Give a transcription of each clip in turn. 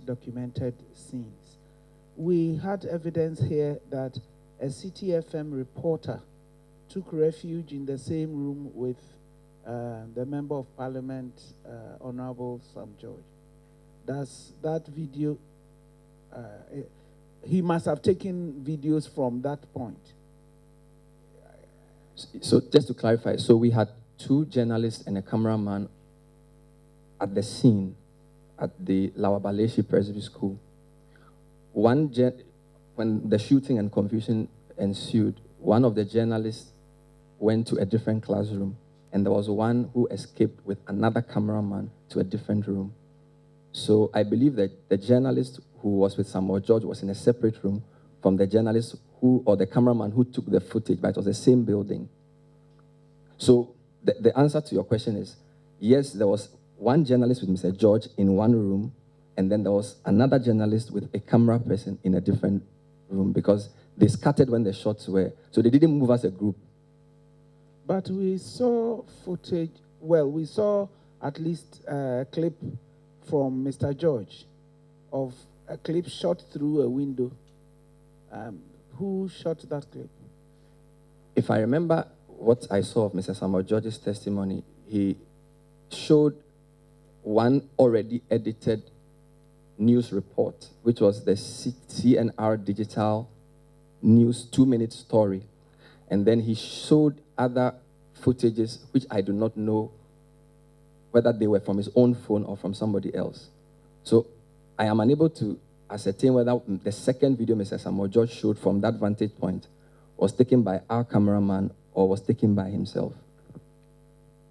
documented scenes. We had evidence here that a Citi FM reporter took refuge in the same room with the Member of Parliament, Honorable Sam George. Does that video, he must have taken videos from that point. So just to clarify, so we had 2 journalists and a cameraman at the scene at the Lawabaleshi Presbyterian School. When the shooting and confusion ensued, one of the journalists went to a different classroom, and there was one who escaped with another cameraman to a different room. So I believe that the journalist who was with Samuel George was in a separate room from the journalist or the cameraman who took the footage, but it was the same building. So the answer to your question is, yes, there was one journalist with Mr. George in one room, and then there was another journalist with a camera person in a different room, because they scattered when the shots were, so they didn't move as a group. But we saw footage, well, we saw at least a clip from Mr. George of a clip shot through a window. Who shot that clip? If I remember what I saw of Mr. Samuel George's testimony, he showed one already edited news report, which was the CNR Digital News 2-minute story. And then he showed other footages, which I do not know whether they were from his own phone or from somebody else. So I am unable to ascertain whether the second video Mr. Samuel George showed from that vantage point was taken by our cameraman or was taken by himself.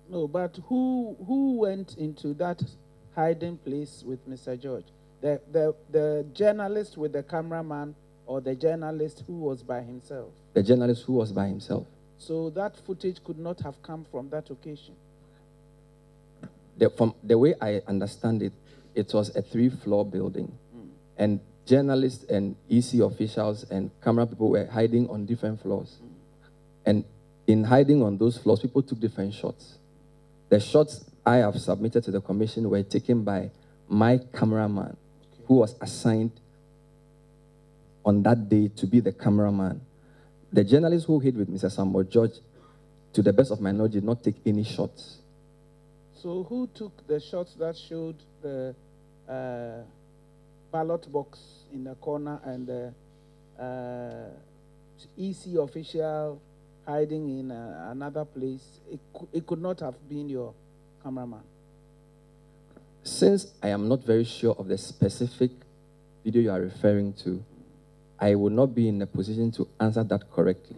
No, but who went into that hiding place with Mr. George? The journalist with the cameraman, or the journalist who was by himself? The journalist who was by himself. So that footage could not have come from that occasion? From the way I understand it, it was a 3-floor building. And journalists and EC officials and camera people were hiding on different floors. And in hiding on those floors, people took different shots. The shots I have submitted to the commission were taken by my cameraman, who was assigned on that day to be the cameraman. The journalist who hid with Mr. Samuel George, to the best of my knowledge, did not take any shots. So who took the shots that showed the ballot box in the corner and the EC official hiding in another place? It could not have been your cameraman. Since I am not very sure of the specific video you are referring to, I will not be in a position to answer that correctly.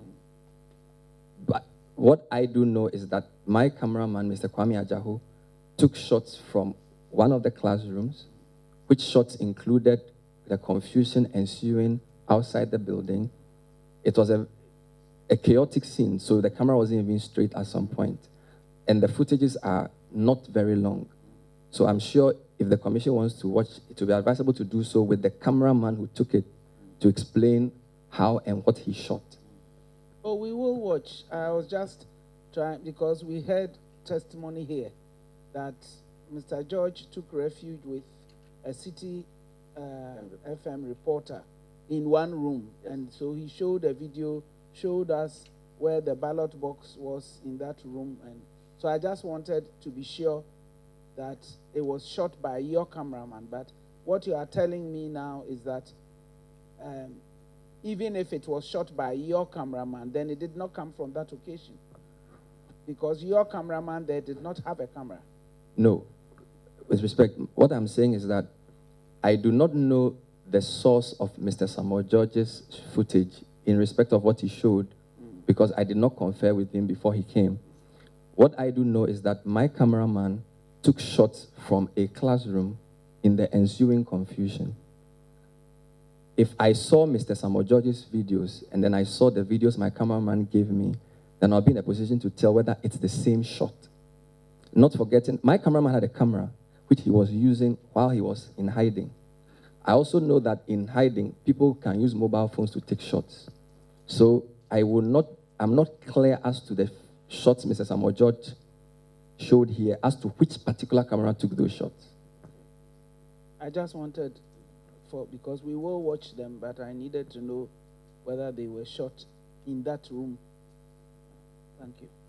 But what I do know is that my cameraman, Mr. Kwame Adzaho, took shots from one of the classrooms, which shots included the confusion ensuing outside the building. It was a chaotic scene, so the camera wasn't even straight at some point. And the footages are not very long. So I'm sure if the commission wants to watch, it will be advisable to do so with the cameraman who took it to explain how and what he shot. Oh, we will watch. I was just trying, because we heard testimony here that Mr. George took refuge with a Citi FM reporter in one room. And so he showed a video, showed us where the ballot box was in that room. And so I just wanted to be sure that it was shot by your cameraman. But what you are telling me now is that even if it was shot by your cameraman, then it did not come from that occasion, because your cameraman there did not have a camera. No. With respect, what I'm saying is that I do not know the source of Mr. Samuel George's footage in respect of what he showed, because I did not confer with him before he came. What I do know is that my cameraman took shots from a classroom in the ensuing confusion. If I saw Mr. Samuel George's videos and then I saw the videos my cameraman gave me, then I'll be in a position to tell whether it's the same shot. Not forgetting, my cameraman had a camera which he was using while he was in hiding. I also know that in hiding, people can use mobile phones to take shots. So I'm not clear as to the shots Mr. Samuel George showed here as to which particular camera took those shots. I just wanted because we will watch them, but I needed to know whether they were shot in that room. Thank you.